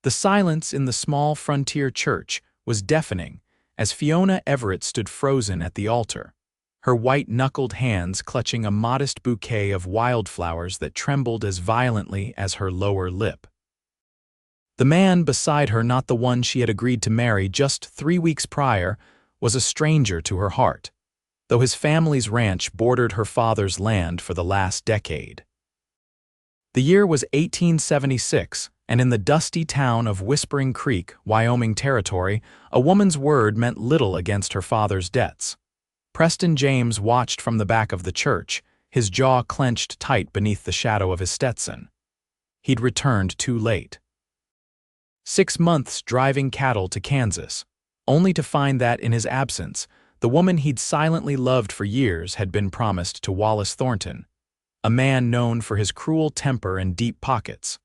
The silence in the small frontier church was deafening as Fiona Everett stood frozen at the altar, her white-knuckled hands clutching a modest bouquet of wildflowers that trembled as violently as her lower lip. The man beside her, not the one she had agreed to marry just 3 weeks prior, was a stranger to her heart, though his family's ranch bordered her father's land for the last decade. The year was 1876, and in the dusty town of Whispering Creek, Wyoming Territory, a woman's word meant little against her father's debts. Preston James watched from the back of the church, his jaw clenched tight beneath the shadow of his Stetson. He'd returned too late. 6 months driving cattle to Kansas, only to find that in his absence, the woman he'd silently loved for years had been promised to Wallace Thornton, a man known for his cruel temper and deep pockets.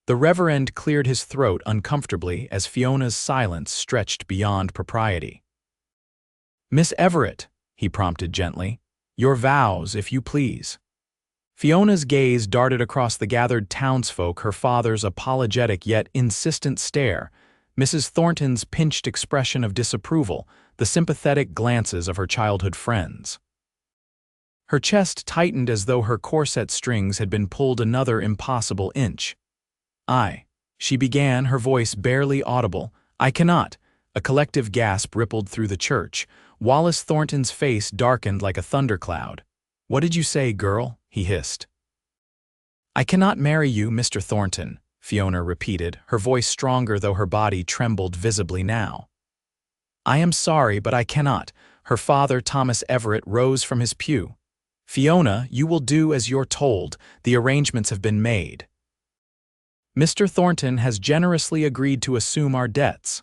The Reverend cleared his throat uncomfortably as Fiona's silence stretched beyond propriety. "Miss Everett," he prompted gently, "your vows, if you please." Fiona's gaze darted across the gathered townsfolk, her father's apologetic yet insistent stare, Mrs. Thornton's pinched expression of disapproval, the sympathetic glances of her childhood friends. Her chest tightened as though her corset strings had been pulled another impossible inch. She began, her voice barely audible. "I cannot." A collective gasp rippled through the church. Wallace Thornton's face darkened like a thundercloud. "What did you say, girl?" he hissed. "I cannot marry you, Mr. Thornton," Fiona repeated, her voice stronger though her body trembled visibly now. "I am sorry, but I cannot." Her father, Thomas Everett, rose from his pew. "Fiona, you will do as you're told. The arrangements have been made. Mr. Thornton has generously agreed to assume our debts."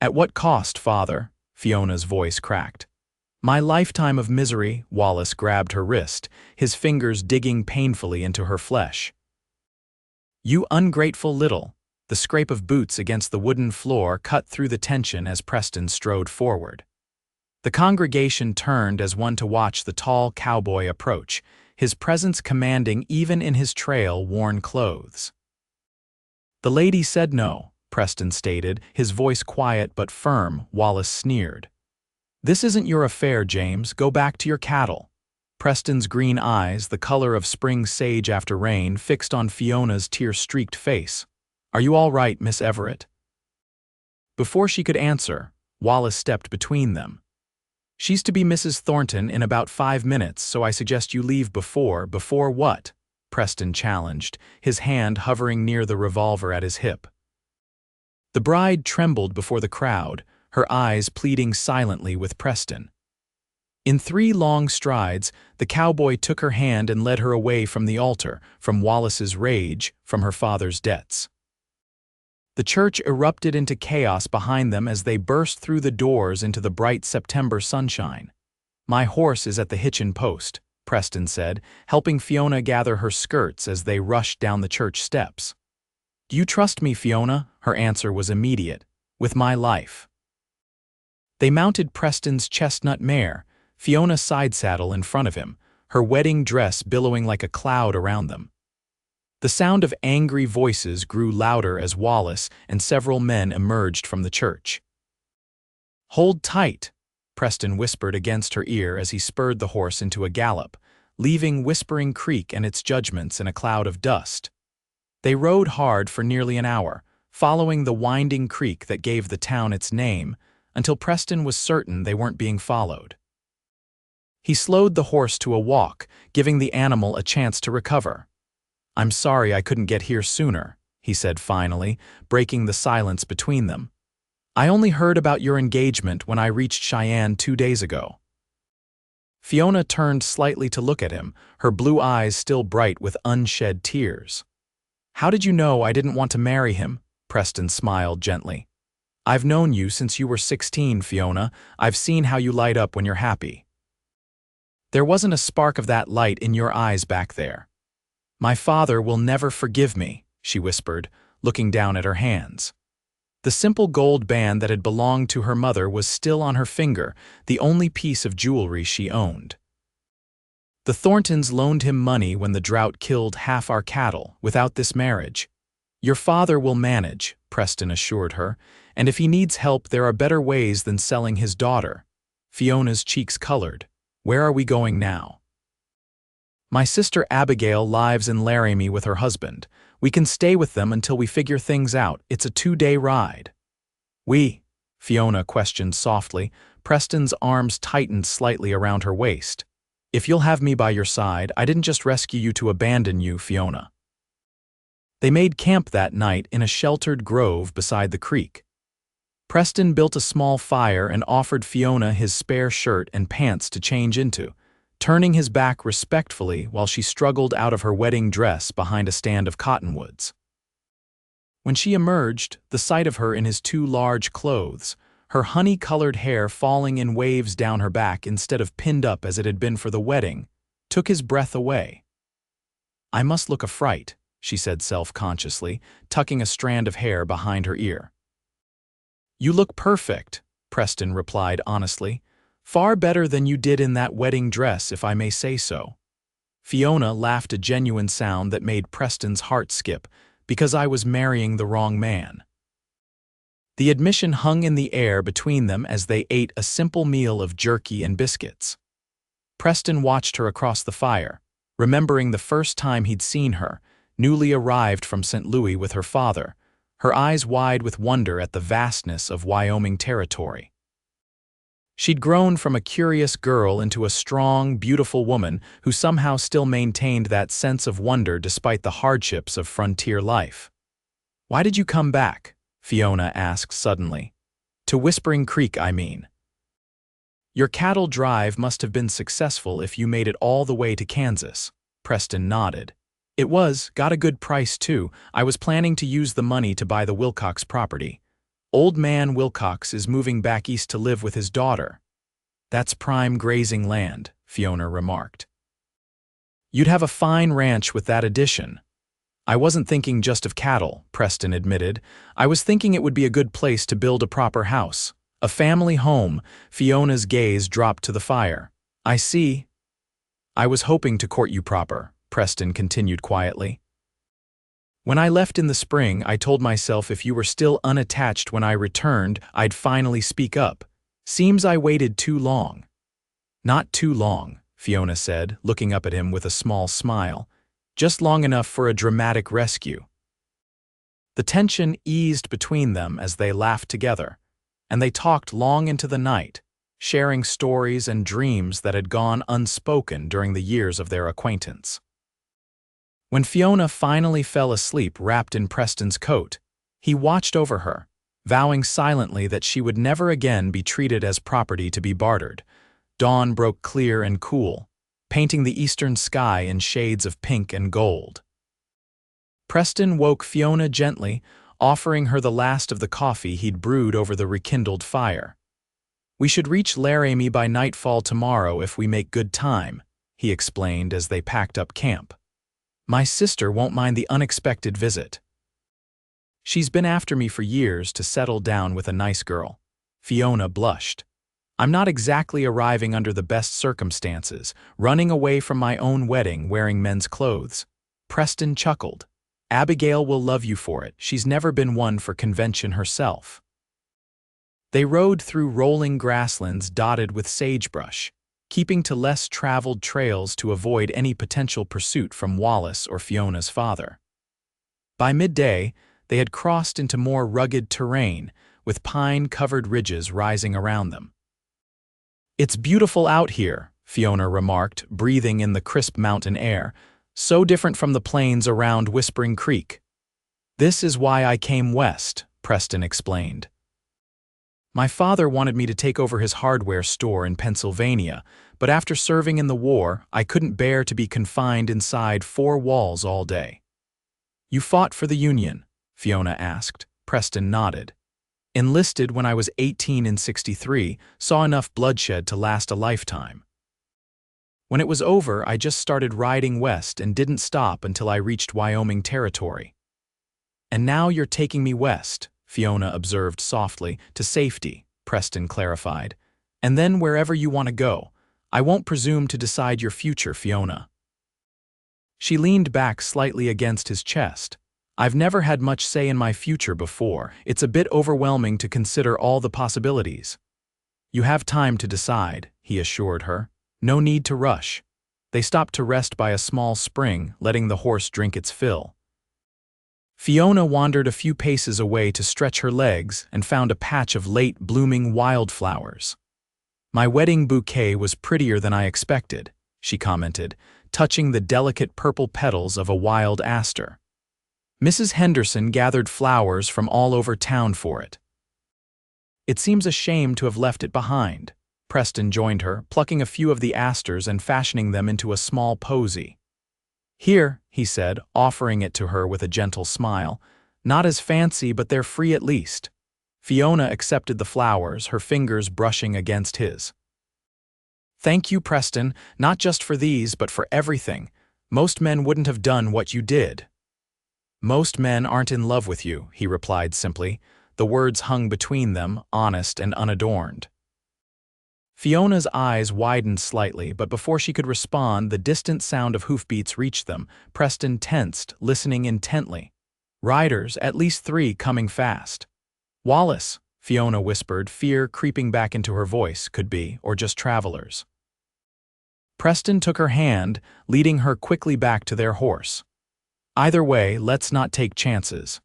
"At what cost, father?" Fiona's voice cracked. "My lifetime of misery." Wallace grabbed her wrist, his fingers digging painfully into her flesh. "You ungrateful little." The scrape of boots against the wooden floor cut through the tension as Preston strode forward. The congregation turned as one to watch the tall cowboy approach, his presence commanding even in his trail-worn clothes. "The lady said no," Preston stated, his voice quiet but firm. Wallace sneered. "This isn't your affair, James. Go back to your cattle." Preston's green eyes, the color of spring sage after rain, fixed on Fiona's tear-streaked face. "Are you all right, Miss Everett?" Before she could answer, Wallace stepped between them. "She's to be Mrs. Thornton in about 5 minutes, so I suggest you leave before." "Before what?" Preston challenged, his hand hovering near the revolver at his hip. The bride trembled before the crowd, her eyes pleading silently with Preston. In 3 long strides, the cowboy took her hand and led her away from the altar, from Wallace's rage, from her father's debts. The church erupted into chaos behind them as they burst through the doors into the bright September sunshine. "My horse is at the hitchin post," Preston said, helping Fiona gather her skirts as they rushed down the church steps. "Do you trust me, Fiona?" Her answer was immediate. "With my life." They mounted Preston's chestnut mare, Fiona side-saddle in front of him, her wedding dress billowing like a cloud around them. The sound of angry voices grew louder as Wallace and several men emerged from the church. "Hold tight," Preston whispered against her ear as he spurred the horse into a gallop, leaving Whispering Creek and its judgments in a cloud of dust. They rode hard for nearly an hour, following the winding creek that gave the town its name, until Preston was certain they weren't being followed. He slowed the horse to a walk, giving the animal a chance to recover. "I'm sorry I couldn't get here sooner," he said finally, breaking the silence between them. "I only heard about your engagement when I reached Cheyenne 2 days ago." Fiona turned slightly to look at him, her blue eyes still bright with unshed tears. "How did you know I didn't want to marry him?" Preston smiled gently. "I've known you since you were 16, Fiona. I've seen how you light up when you're happy." "There wasn't a spark of that light in your eyes back there." "My father will never forgive me," she whispered, looking down at her hands. The simple gold band that had belonged to her mother was still on her finger, the only piece of jewelry she owned. "The Thorntons loaned him money when the drought killed half our cattle. Without this marriage, Your father will manage, Preston assured her, and if he needs help there are better ways than selling his daughter. Fiona's cheeks colored. Where are we going now? My sister Abigail lives in Laramie with her husband. We can stay with them until we figure things out. It's a 2-day ride. Fiona questioned softly. Preston's arms tightened slightly around her waist. If you'll have me by your side, I didn't just rescue you to abandon you, Fiona. They made camp that night in a sheltered grove beside the creek. Preston built a small fire and offered Fiona his spare shirt and pants to change into, turning his back respectfully while she struggled out of her wedding dress behind a stand of cottonwoods. When she emerged, the sight of her in his 2 large clothes, her honey-colored hair falling in waves down her back instead of pinned up as it had been for the wedding, took his breath away. I must look a fright, she said self-consciously, tucking a strand of hair behind her ear. You look perfect, Preston replied honestly. Far better than you did in that wedding dress, if I may say so. Fiona laughed a genuine sound that made Preston's heart skip, because I was marrying the wrong man. The admission hung in the air between them as they ate a simple meal of jerky and biscuits. Preston watched her across the fire, remembering the first time he'd seen her, newly arrived from St. Louis with her father, her eyes wide with wonder at the vastness of Wyoming territory. She'd grown from a curious girl into a strong, beautiful woman who somehow still maintained that sense of wonder despite the hardships of frontier life. Why did you come back? Fiona asked suddenly. To Whispering Creek, I mean. Your cattle drive must have been successful if you made it all the way to Kansas. Preston nodded. It was, got a good price too. I was planning to use the money to buy the Wilcox property. Old man Wilcox is moving back east to live with his daughter. That's prime grazing land, Fiona remarked. You'd have a fine ranch with that addition. I wasn't thinking just of cattle, Preston admitted. I was thinking it would be a good place to build a proper house. A family home. Fiona's gaze dropped to the fire. I see. I was hoping to court you proper, Preston continued quietly. When I left in the spring, I told myself if you were still unattached when I returned, I'd finally speak up. Seems I waited too long. Not too long, Fiona said, looking up at him with a small smile. Just long enough for a dramatic rescue. The tension eased between them as they laughed together, and they talked long into the night, sharing stories and dreams that had gone unspoken during the years of their acquaintance. When Fiona finally fell asleep wrapped in Preston's coat, he watched over her, vowing silently that she would never again be treated as property to be bartered. Dawn broke clear and cool, painting the eastern sky in shades of pink and gold. Preston woke Fiona gently, offering her the last of the coffee he'd brewed over the rekindled fire. We should reach Laramie by nightfall tomorrow if we make good time, he explained as they packed up camp. My sister won't mind the unexpected visit. She's been after me for years to settle down with a nice girl. Fiona blushed. I'm not exactly arriving under the best circumstances, running away from my own wedding wearing men's clothes. Preston chuckled. Abigail will love you for it. She's never been one for convention herself. They rode through rolling grasslands dotted with sagebrush, keeping to less traveled trails to avoid any potential pursuit from Wallace or Fiona's father. By midday, they had crossed into more rugged terrain, with pine-covered ridges rising around them. It's beautiful out here, Fiona remarked, breathing in the crisp mountain air, so different from the plains around Whispering Creek. This is why I came west, Preston explained. My father wanted me to take over his hardware store in Pennsylvania, but after serving in the war, I couldn't bear to be confined inside 4 walls all day. You fought for the Union? Fiona asked. Preston nodded. Enlisted when I was 18 in '63, saw enough bloodshed to last a lifetime. When it was over, I just started riding west and didn't stop until I reached Wyoming territory. And now you're taking me west, Fiona observed softly, to safety, Preston clarified. And then wherever you want to go. I won't presume to decide your future, Fiona. She leaned back slightly against his chest, I've never had much say in my future before. It's a bit overwhelming to consider all the possibilities." "You have time to decide," he assured her. "No need to rush." They stopped to rest by a small spring, letting the horse drink its fill. Fiona wandered a few paces away to stretch her legs and found a patch of late-blooming wildflowers. "My wedding bouquet was prettier than I expected," she commented, touching the delicate purple petals of a wild aster. "Mrs. Henderson gathered flowers from all over town for it." "It seems a shame to have left it behind." Preston joined her, plucking a few of the asters and fashioning them into a small posy. "Here," he said, offering it to her with a gentle smile. "Not as fancy, but they're free at least." Fiona accepted the flowers, her fingers brushing against his. "Thank you, Preston, not just for these, but for everything. Most men wouldn't have done what you did." "Most men aren't in love with you," he replied simply. The words hung between them, honest and unadorned. Fiona's eyes widened slightly, but before she could respond, the distant sound of hoofbeats reached them. Preston tensed, listening intently. "Riders, at least 3, coming fast." "Wallace," Fiona whispered, fear creeping back into her voice. "Could be, or just travelers." Preston took her hand, leading her quickly back to their horse. "Either way, let's not take chances."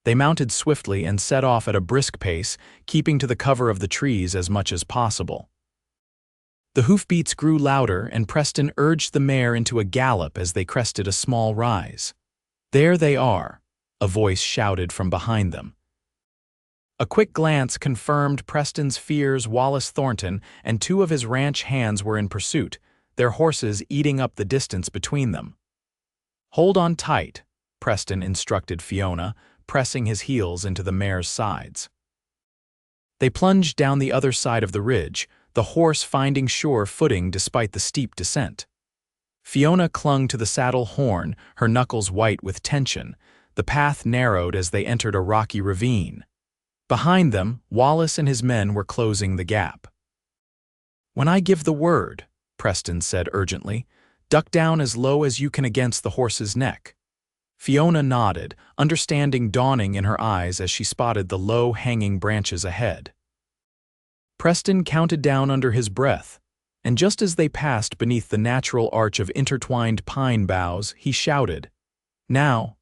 They mounted swiftly and set off at a brisk pace, keeping to the cover of the trees as much as possible. The hoofbeats grew louder, and Preston urged the mare into a gallop as they crested a small rise. "There they are," a voice shouted from behind them. A quick glance confirmed Preston's fears. Wallace Thornton and 2 of his ranch hands were in pursuit, their horses eating up the distance between them. "Hold on tight," Preston instructed Fiona, pressing his heels into the mare's sides. They plunged down the other side of the ridge, the horse finding sure footing despite the steep descent. Fiona clung to the saddle horn, her knuckles white with tension. The path narrowed as they entered a rocky ravine. Behind them, Wallace and his men were closing the gap. "When I give the word," Preston said urgently, "duck down as low as you can against the horse's neck." Fiona nodded, understanding dawning in her eyes as she spotted the low-hanging branches ahead. Preston counted down under his breath, and just as they passed beneath the natural arch of intertwined pine boughs, he shouted, "Now!"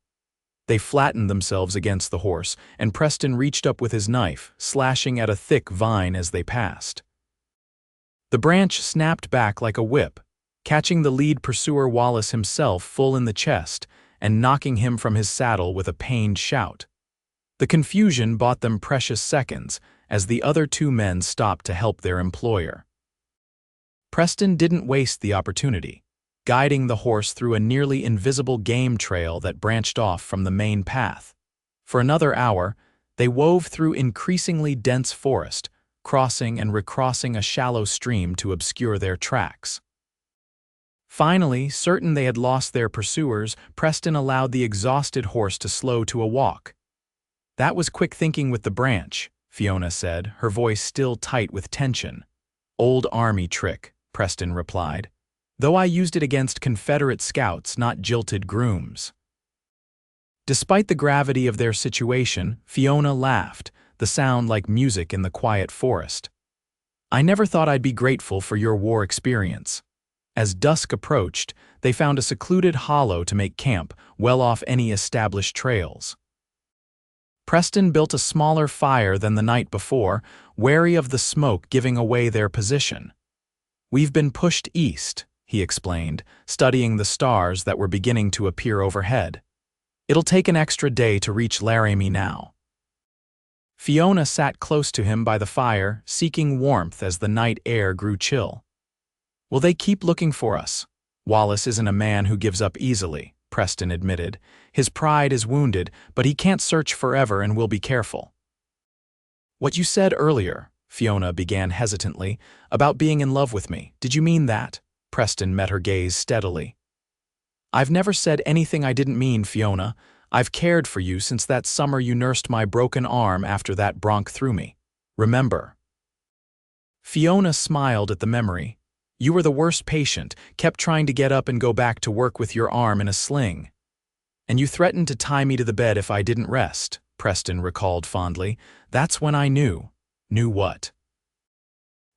They flattened themselves against the horse, and Preston reached up with his knife, slashing at a thick vine as they passed. The branch snapped back like a whip, catching the lead pursuer Wallace himself full in the chest and knocking him from his saddle with a pained shout. The confusion bought them precious seconds as the other 2 men stopped to help their employer. Preston didn't waste the opportunity, guiding the horse through a nearly invisible game trail that branched off from the main path. For another hour, they wove through increasingly dense forest, crossing and recrossing a shallow stream to obscure their tracks. Finally, certain they had lost their pursuers, Preston allowed the exhausted horse to slow to a walk. "That was quick thinking with the branch," Fiona said, her voice still tight with tension. "Old army trick," Preston replied, "though I used it against Confederate scouts, not jilted grooms." Despite the gravity of their situation, Fiona laughed, the sound like music in the quiet forest. "I never thought I'd be grateful for your war experience." As dusk approached, they found a secluded hollow to make camp, well off any established trails. Preston built a smaller fire than the night before, wary of the smoke giving away their position. "We've been pushed east," he explained, studying the stars that were beginning to appear overhead. "It'll take an extra day to reach Laramie now." Fiona sat close to him by the fire, seeking warmth as the night air grew chill. "Will they keep looking for us?" "Wallace isn't a man who gives up easily," Preston admitted. "His pride is wounded, but he can't search forever and will be careful." "What you said earlier," Fiona began hesitantly, "about being in love with me, did you mean that?" Preston met her gaze steadily. "I've never said anything I didn't mean, Fiona. I've cared for you since that summer you nursed my broken arm after that bronc threw me. Remember?" Fiona smiled at the memory. "You were the worst patient, kept trying to get up and go back to work with your arm in a sling." And you threatened to tie me to the bed if I didn't rest, Preston recalled fondly. That's when I knew. Knew what?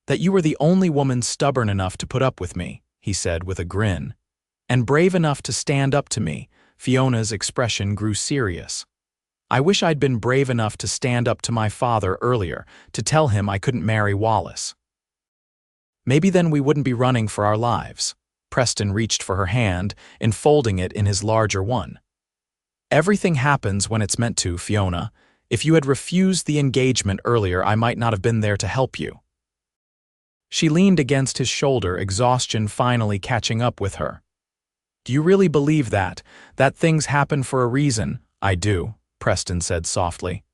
That you were the only woman stubborn enough to put up with me, he said with a grin. And brave enough to stand up to me. Fiona's expression grew serious. I wish I'd been brave enough to stand up to my father earlier, to tell him I couldn't marry Wallace. Maybe then we wouldn't be running for our lives. Preston reached for her hand, enfolding it in his larger one. Everything happens when it's meant to, Fiona. If you had refused the engagement earlier, I might not have been there to help you. She leaned against his shoulder, exhaustion finally catching up with her. Do you really believe that things happen for a reason? I do, Preston said softly.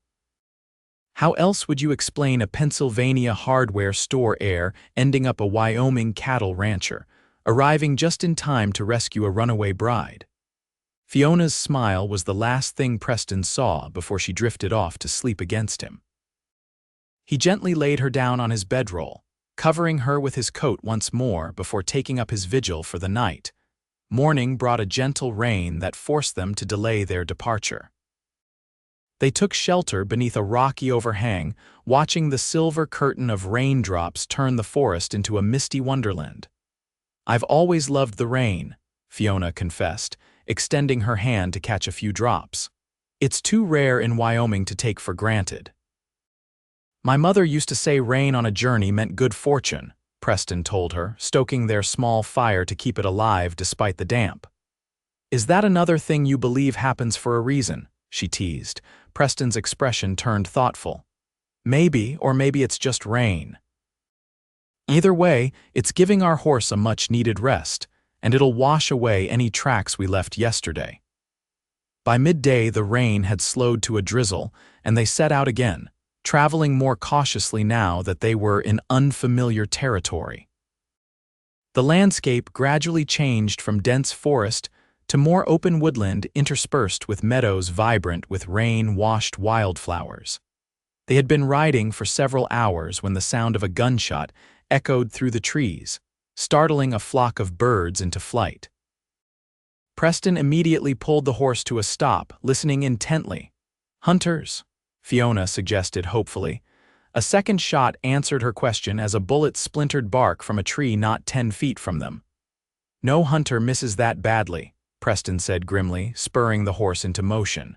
How else would you explain a Pennsylvania hardware store heir ending up a Wyoming cattle rancher, arriving just in time to rescue a runaway bride? Fiona's smile was the last thing Preston saw before she drifted off to sleep against him. He gently laid her down on his bedroll, covering her with his coat once more before taking up his vigil for the night. Morning brought a gentle rain that forced them to delay their departure. They took shelter beneath a rocky overhang, watching the silver curtain of raindrops turn the forest into a misty wonderland. I've always loved the rain, Fiona confessed, extending her hand to catch a few drops. It's too rare in Wyoming to take for granted. My mother used to say rain on a journey meant good fortune, Preston told her, stoking their small fire to keep it alive despite the damp. Is that another thing you believe happens for a reason? She teased. Preston's expression turned thoughtful. Maybe, or maybe it's just rain. Either way, it's giving our horse a much-needed rest, and it'll wash away any tracks we left yesterday. By midday, the rain had slowed to a drizzle, and they set out again, traveling more cautiously now that they were in unfamiliar territory. The landscape gradually changed from dense forest to more open woodland interspersed with meadows vibrant with rain-washed wildflowers. They had been riding for several hours when the sound of a gunshot echoed through the trees, startling a flock of birds into flight. Preston immediately pulled the horse to a stop, listening intently. Hunters, Fiona suggested hopefully. A second shot answered her question as a bullet splintered bark from a tree not 10 feet from them. No hunter misses that badly, Preston said grimly, spurring the horse into motion.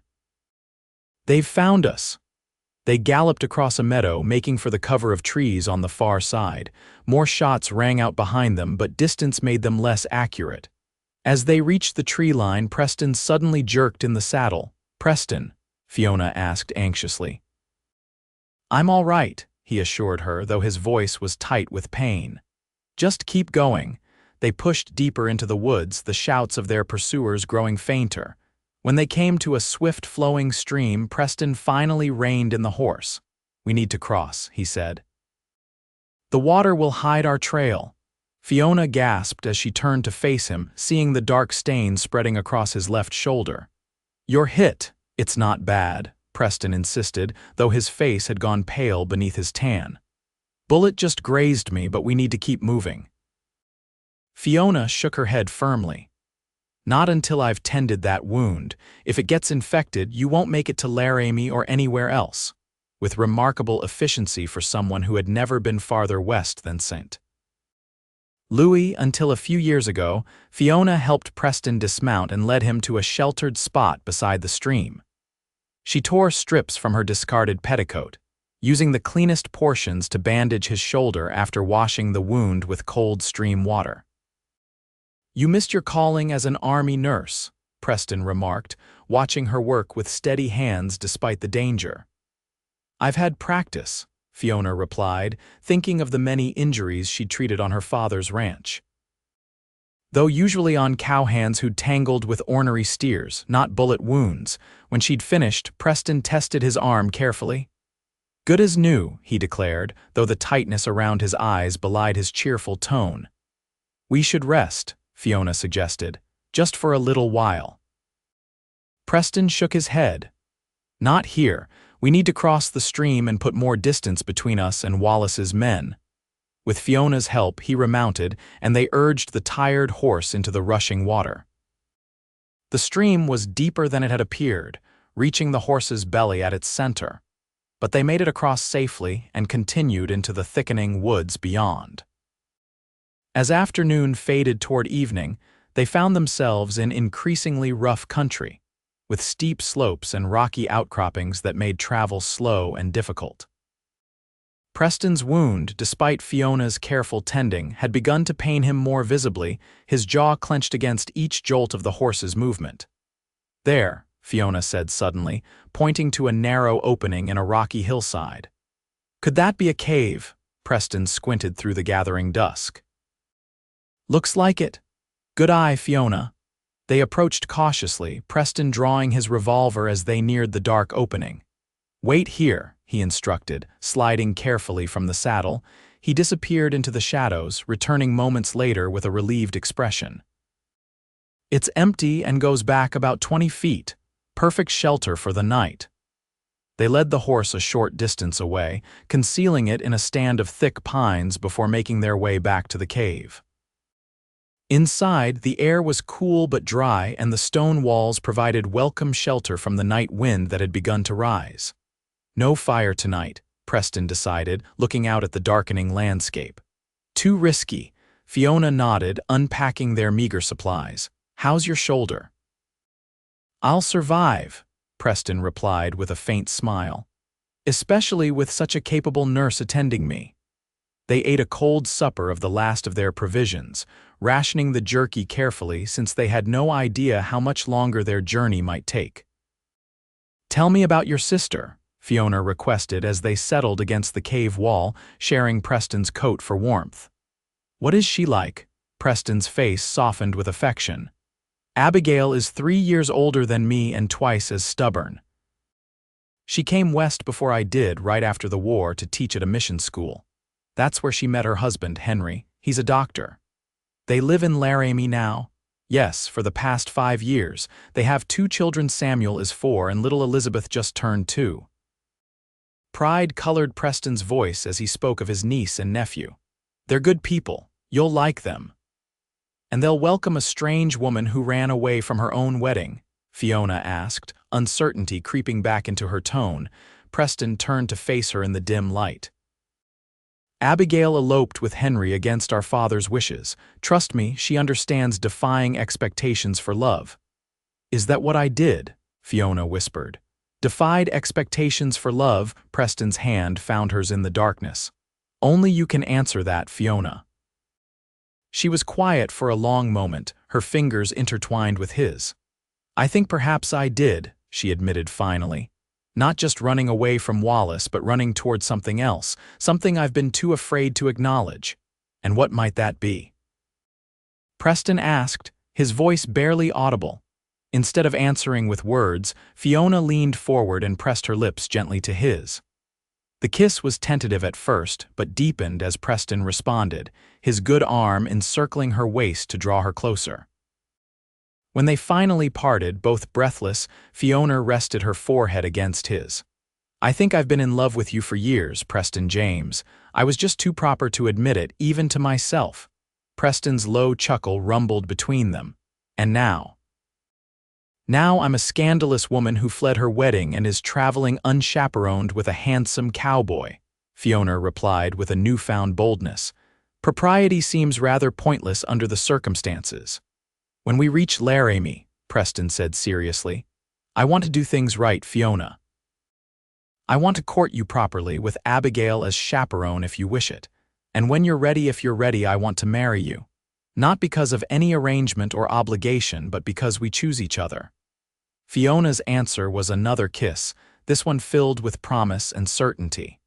They've found us. They galloped across a meadow, making for the cover of trees on the far side. More shots rang out behind them, but distance made them less accurate. As they reached the tree line, Preston suddenly jerked in the saddle. Preston, Fiona asked anxiously. I'm all right, he assured her, though his voice was tight with pain. Just keep going. They pushed deeper into the woods, the shouts of their pursuers growing fainter. When they came to a swift-flowing stream, Preston finally reined in the horse. We need to cross, he said. The water will hide our trail. Fiona gasped as she turned to face him, seeing the dark stain spreading across his left shoulder. You're hit. It's not bad, Preston insisted, though his face had gone pale beneath his tan. Bullet just grazed me, but we need to keep moving. Fiona shook her head firmly. Not until I've tended that wound. If it gets infected, you won't make it to Laramie or anywhere else. With remarkable efficiency for someone who had never been farther west than St. Louis. Until a few years ago, Fiona helped Preston dismount and led him to a sheltered spot beside the stream. She tore strips from her discarded petticoat, using the cleanest portions to bandage his shoulder after washing the wound with cold stream water. You missed your calling as an army nurse, Preston remarked, watching her work with steady hands despite the danger. I've had practice, Fiona replied, thinking of the many injuries she'd treated on her father's ranch. Though usually on cowhands who'd tangled with ornery steers, not bullet wounds, when she'd finished, Preston tested his arm carefully. Good as new, he declared, though the tightness around his eyes belied his cheerful tone. We should rest, Fiona suggested, just for a little while. Preston shook his head. Not here. We need to cross the stream and put more distance between us and Wallace's men. With Fiona's help, he remounted, and they urged the tired horse into the rushing water. The stream was deeper than it had appeared, reaching the horse's belly at its center. But they made it across safely and continued into the thickening woods beyond. As afternoon faded toward evening, they found themselves in increasingly rough country, with steep slopes and rocky outcroppings that made travel slow and difficult. Preston's wound, despite Fiona's careful tending, had begun to pain him more visibly, his jaw clenched against each jolt of the horse's movement. "There," Fiona said suddenly, pointing to a narrow opening in a rocky hillside. "Could that be a cave?" Preston squinted through the gathering dusk. "Looks like it. Good eye, Fiona." They approached cautiously, Preston drawing his revolver as they neared the dark opening. "Wait here," he instructed, sliding carefully from the saddle. He disappeared into the shadows, returning moments later with a relieved expression. "It's empty and goes back about 20 feet. Perfect shelter for the night." They led the horse a short distance away, concealing it in a stand of thick pines before making their way back to the cave. Inside, the air was cool but dry, and the stone walls provided welcome shelter from the night wind that had begun to rise. No fire tonight, Preston decided, looking out at the darkening landscape. Too risky. Fiona nodded, unpacking their meager supplies. "How's your shoulder?" "I'll survive," Preston replied with a faint smile. "Especially with such a capable nurse attending me." They ate a cold supper of the last of their provisions, rationing the jerky carefully since they had no idea how much longer their journey might take. "Tell me about your sister," Fiona requested as they settled against the cave wall, sharing Preston's coat for warmth. "What is she like?" Preston's face softened with affection. "Abigail is 3 years older than me and twice as stubborn. She came west before I did, right after the war, to teach at a mission school. That's where she met her husband, Henry. He's a doctor. They live in Laramie now. Yes, for the past 5 years. They have 2 children. Samuel is 4 and little Elizabeth just turned 2. Pride colored Preston's voice as he spoke of his niece and nephew. "They're good people. You'll like them. And they'll welcome a strange woman who ran away from her own wedding," Fiona asked, uncertainty creeping back into her tone. Preston turned to face her in the dim light. "Abigail eloped with Henry against our father's wishes. Trust me, she understands defying expectations for love." "Is that what I did?" Fiona whispered. "Defied expectations for love." Preston's hand found hers in the darkness. "Only you can answer that, Fiona." She was quiet for a long moment, her fingers intertwined with his. "I think perhaps I did," she admitted finally. "Not just running away from Wallace, but running toward something else, something I've been too afraid to acknowledge. And what might that be?" Preston asked, his voice barely audible. Instead of answering with words, Fiona leaned forward and pressed her lips gently to his. The kiss was tentative at first, but deepened as Preston responded, his good arm encircling her waist to draw her closer. When they finally parted, both breathless, Fiona rested her forehead against his. "I think I've been in love with you for years, Preston James. I was just too proper to admit it, even to myself." Preston's low chuckle rumbled between them. "And now I'm a scandalous woman who fled her wedding and is traveling unchaperoned with a handsome cowboy," Fiona replied with a newfound boldness. "Propriety seems rather pointless under the circumstances." "When we reach Laramie," Preston said seriously, "I want to do things right, Fiona. I want to court you properly, with Abigail as chaperone if you wish it. And when you're ready, if you're ready, I want to marry you. Not because of any arrangement or obligation, but because we choose each other." Fiona's answer was another kiss, this one filled with promise and certainty.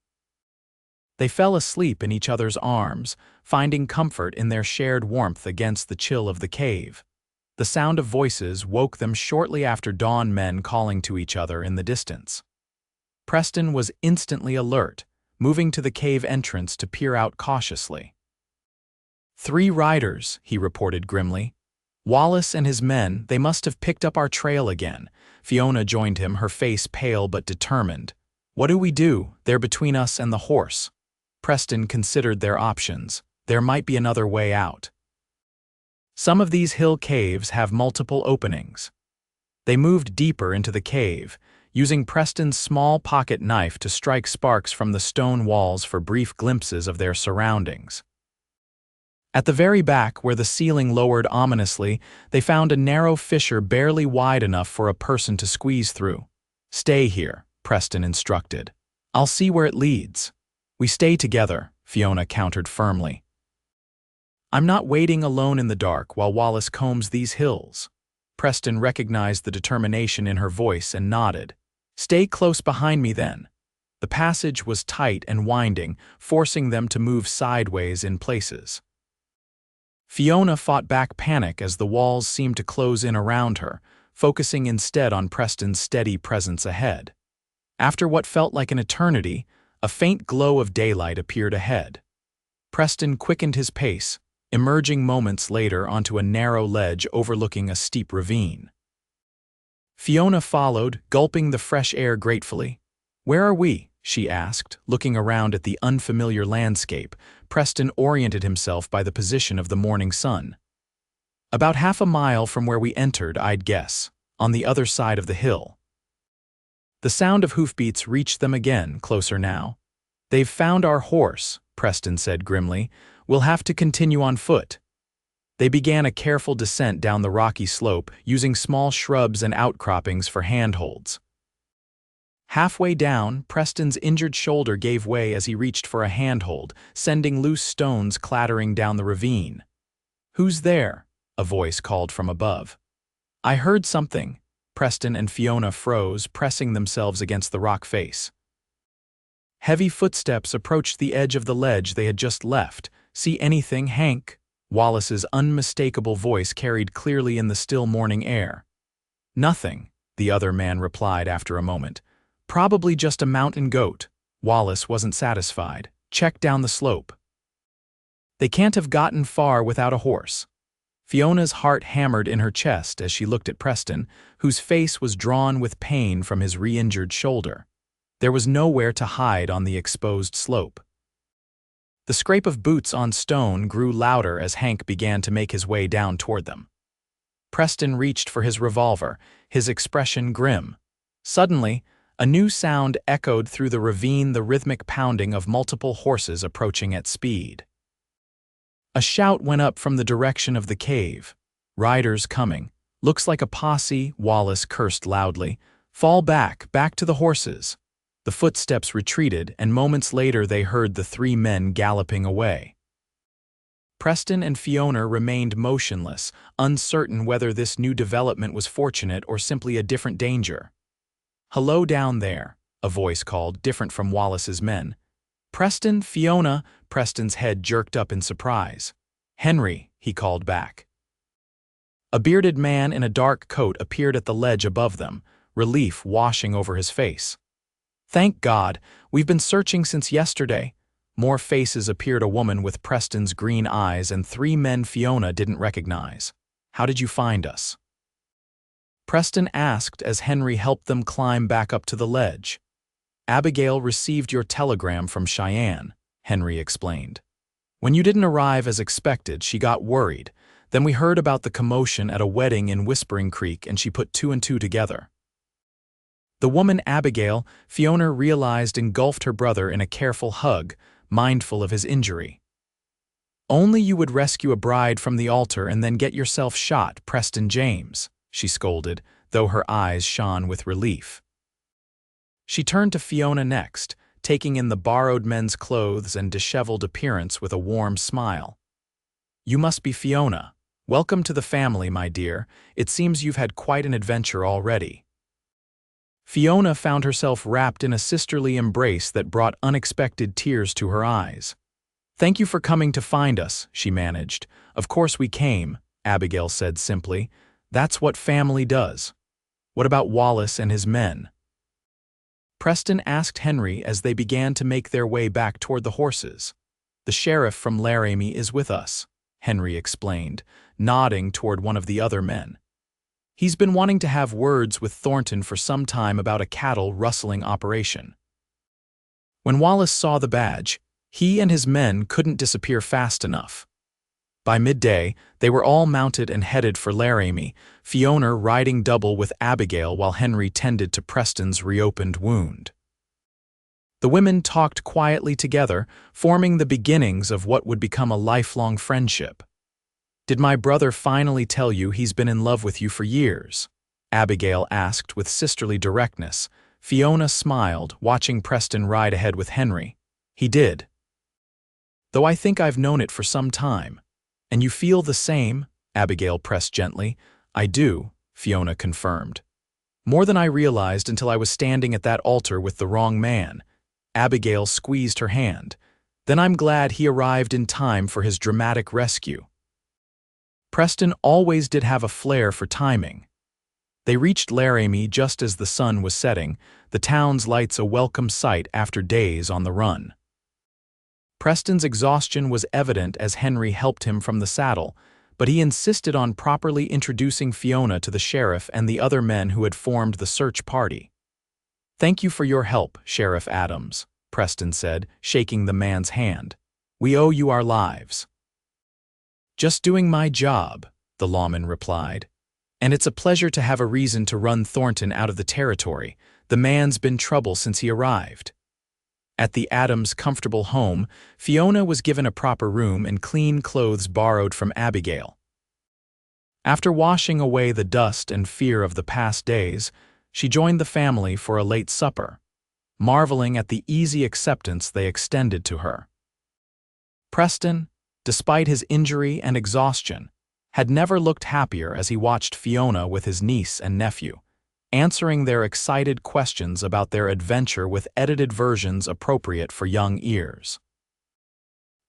They fell asleep in each other's arms, finding comfort in their shared warmth against the chill of the cave. The sound of voices woke them shortly after dawn, men calling to each other in the distance. Preston was instantly alert, moving to the cave entrance to peer out cautiously. "3 riders," he reported grimly. "Wallace and his men, they must have picked up our trail again." Fiona joined him, her face pale but determined. "What do we do? They're between us and the horse." Preston considered their options. There might be another way out. "Some of these hill caves have multiple openings. They moved deeper into the cave, using Preston's small pocket knife to strike sparks from the stone walls for brief glimpses of their surroundings. At the very back, where the ceiling lowered ominously, they found a narrow fissure barely wide enough for a person to squeeze through. "Stay here," Preston instructed. "I'll see where it leads." "We stay together," Fiona countered firmly. "I'm not waiting alone in the dark while Wallace combs these hills." Preston recognized the determination in her voice and nodded. "Stay close behind me then." The passage was tight and winding, forcing them to move sideways in places. Fiona fought back panic as the walls seemed to close in around her, focusing instead on Preston's steady presence ahead. After what felt like an eternity, a faint glow of daylight appeared ahead. Preston quickened his pace, emerging moments later onto a narrow ledge overlooking a steep ravine. Fiona followed, gulping the fresh air gratefully. "Where are we?" she asked, looking around at the unfamiliar landscape. Preston oriented himself by the position of the morning sun. "About half a mile from where we entered, I'd guess, on the other side of the hill." The sound of hoofbeats reached them again, closer now. "They've found our horse," Preston said grimly. "We'll have to continue on foot." They began a careful descent down the rocky slope, using small shrubs and outcroppings for handholds. Halfway down, Preston's injured shoulder gave way as he reached for a handhold, sending loose stones clattering down the ravine. "Who's there?" a voice called from above. "I heard something." Preston and Fiona froze, pressing themselves against the rock face. Heavy footsteps approached the edge of the ledge they had just left. "See anything, Hank?" Wallace's unmistakable voice carried clearly in the still morning air. "Nothing," the other man replied after a moment. "Probably just a mountain goat." Wallace wasn't satisfied. "Check down the slope." "They can't have gotten far without a horse." Fiona's heart hammered in her chest as she looked at Preston, whose face was drawn with pain from his re-injured shoulder. There was nowhere to hide on the exposed slope. The scrape of boots on stone grew louder as Hank began to make his way down toward them. Preston reached for his revolver, his expression grim. Suddenly, a new sound echoed through the ravine, the rhythmic pounding of multiple horses approaching at speed. A shout went up from the direction of the cave. "Riders coming. Looks like a posse," Wallace cursed loudly. "Fall back, back to the horses." The footsteps retreated, and moments later they heard the three men galloping away. Preston and Fiona remained motionless, uncertain whether this new development was fortunate or simply a different danger. "Hello down there," a voice called, different from Wallace's men. "Preston, Fiona," Preston's head jerked up in surprise. "Henry," he called back. A bearded man in a dark coat appeared at the ledge above them, relief washing over his face. "Thank God, we've been searching since yesterday." More faces appeared, a woman with Preston's green eyes and three men Fiona didn't recognize. "How did you find us?" Preston asked as Henry helped them climb back up to the ledge. "Abigail received your telegram from Cheyenne," Henry explained. "When you didn't arrive as expected, she got worried. Then we heard about the commotion at a wedding in Whispering Creek and she put two and two together." The woman Abigail, Fiona realized, engulfed her brother in a careful hug, mindful of his injury. "Only you would rescue a bride from the altar and then get yourself shot, Preston James," she scolded, though her eyes shone with relief. She turned to Fiona next, taking in the borrowed men's clothes and disheveled appearance with a warm smile. "You must be Fiona. Welcome to the family, my dear. It seems you've had quite an adventure already." Fiona found herself wrapped in a sisterly embrace that brought unexpected tears to her eyes. "Thank you for coming to find us," she managed. "Of course we came," Abigail said simply. "That's what family does." "What about Wallace and his men?" Preston asked Henry as they began to make their way back toward the horses. "The sheriff from Laramie is with us," Henry explained, nodding toward one of the other men. "He's been wanting to have words with Thornton for some time about a cattle rustling operation." When Wallace saw the badge, he and his men couldn't disappear fast enough. By midday, they were all mounted and headed for Laramie, Fiona riding double with Abigail while Henry tended to Preston's reopened wound. The women talked quietly together, forming the beginnings of what would become a lifelong friendship. "Did my brother finally tell you he's been in love with you for years?" Abigail asked with sisterly directness. Fiona smiled, watching Preston ride ahead with Henry. "He did. Though I think I've known it for some time." "And you feel the same?" Abigail pressed gently. "I do," Fiona confirmed. "More than I realized until I was standing at that altar with the wrong man." Abigail squeezed her hand. "Then I'm glad he arrived in time for his dramatic rescue." Preston always did have a flair for timing. They reached Laramie just as the sun was setting, the town's lights a welcome sight after days on the run. Preston's exhaustion was evident as Henry helped him from the saddle, but he insisted on properly introducing Fiona to the sheriff and the other men who had formed the search party. "Thank you for your help, Sheriff Adams," Preston said, shaking the man's hand. "We owe you our lives." "Just doing my job," the lawman replied. "And it's a pleasure to have a reason to run Thornton out of the territory. The man's been trouble since he arrived." At the Adams' comfortable home, Fiona was given a proper room and clean clothes borrowed from Abigail. After washing away the dust and fear of the past days, she joined the family for a late supper, marveling at the easy acceptance they extended to her. Preston, despite his injury and exhaustion, had never looked happier as he watched Fiona with his niece and nephew, answering their excited questions about their adventure with edited versions appropriate for young ears.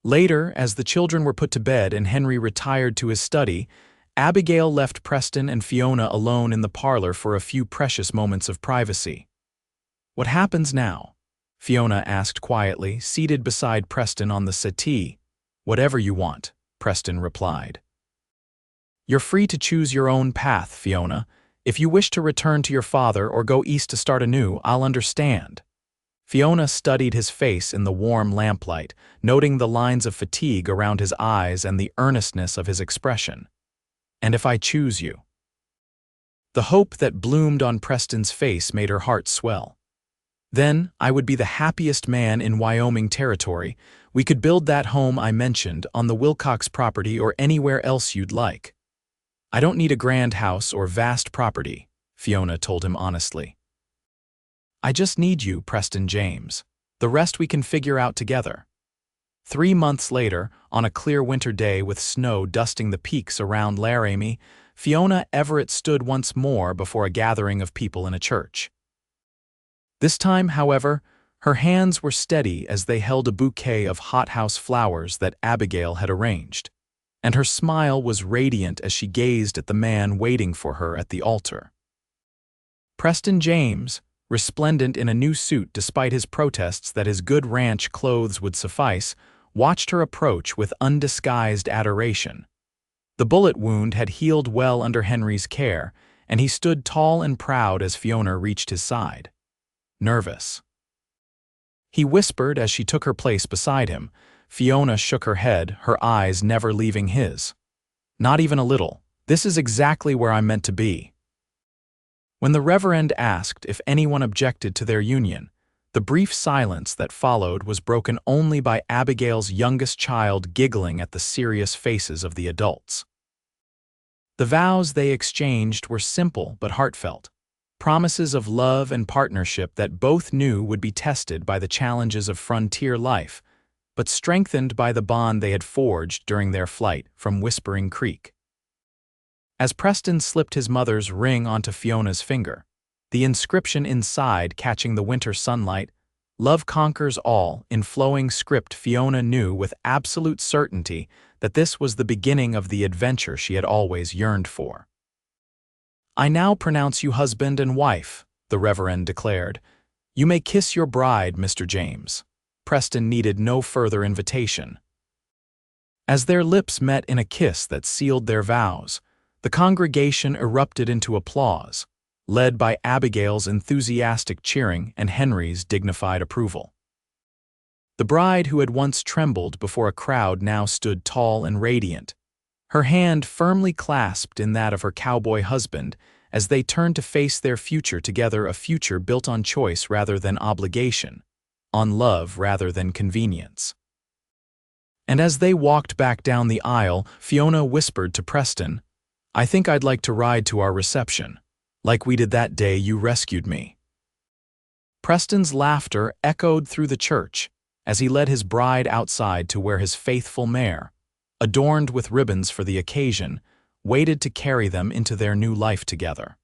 Later, as the children were put to bed and Henry retired to his study, Abigail left Preston and Fiona alone in the parlor for a few precious moments of privacy. "What happens now?" Fiona asked quietly, seated beside Preston on the settee. "Whatever you want," Preston replied. "You're free to choose your own path, Fiona. If you wish to return to your father or go east to start anew, I'll understand." Fiona studied his face in the warm lamplight, noting the lines of fatigue around his eyes and the earnestness of his expression. "And if I choose you?" The hope that bloomed on Preston's face made her heart swell. "Then I would be the happiest man in Wyoming territory. We could build that home I mentioned on the Wilcox property or anywhere else you'd like." "I don't need a grand house or vast property," Fiona told him honestly. "I just need you, Preston James. The rest we can figure out together." 3 months later, on a clear winter day with snow dusting the peaks around Laramie, Fiona Everett stood once more before a gathering of people in a church. This time, however, her hands were steady as they held a bouquet of hothouse flowers that Abigail had arranged, and her smile was radiant as she gazed at the man waiting for her at the altar. Preston James, resplendent in a new suit despite his protests that his good ranch clothes would suffice, watched her approach with undisguised adoration. The bullet wound had healed well under Henry's care, and he stood tall and proud as Fiona reached his side. "Nervous?" he whispered as she took her place beside him. Fiona shook her head, her eyes never leaving his. "Not even a little. This is exactly where I'm meant to be." When the Reverend asked if anyone objected to their union, the brief silence that followed was broken only by Abigail's youngest child giggling at the serious faces of the adults. The vows they exchanged were simple but heartfelt, promises of love and partnership that both knew would be tested by the challenges of frontier life, but strengthened by the bond they had forged during their flight from Whispering Creek. As Preston slipped his mother's ring onto Fiona's finger, the inscription inside catching the winter sunlight, "Love conquers all," in flowing script, Fiona knew with absolute certainty that this was the beginning of the adventure she had always yearned for. "I now pronounce you husband and wife," the Reverend declared. "You may kiss your bride, Mr. James." Preston needed no further invitation. As their lips met in a kiss that sealed their vows, the congregation erupted into applause, led by Abigail's enthusiastic cheering and Henry's dignified approval. The bride, who had once trembled before a crowd, now stood tall and radiant, her hand firmly clasped in that of her cowboy husband as they turned to face their future together, a future built on choice rather than obligation, on love rather than convenience. And as they walked back down the aisle, Fiona whispered to Preston, "I think I'd like to ride to our reception, like we did that day you rescued me." Preston's laughter echoed through the church as he led his bride outside to where his faithful mare, adorned with ribbons for the occasion, waited to carry them into their new life together.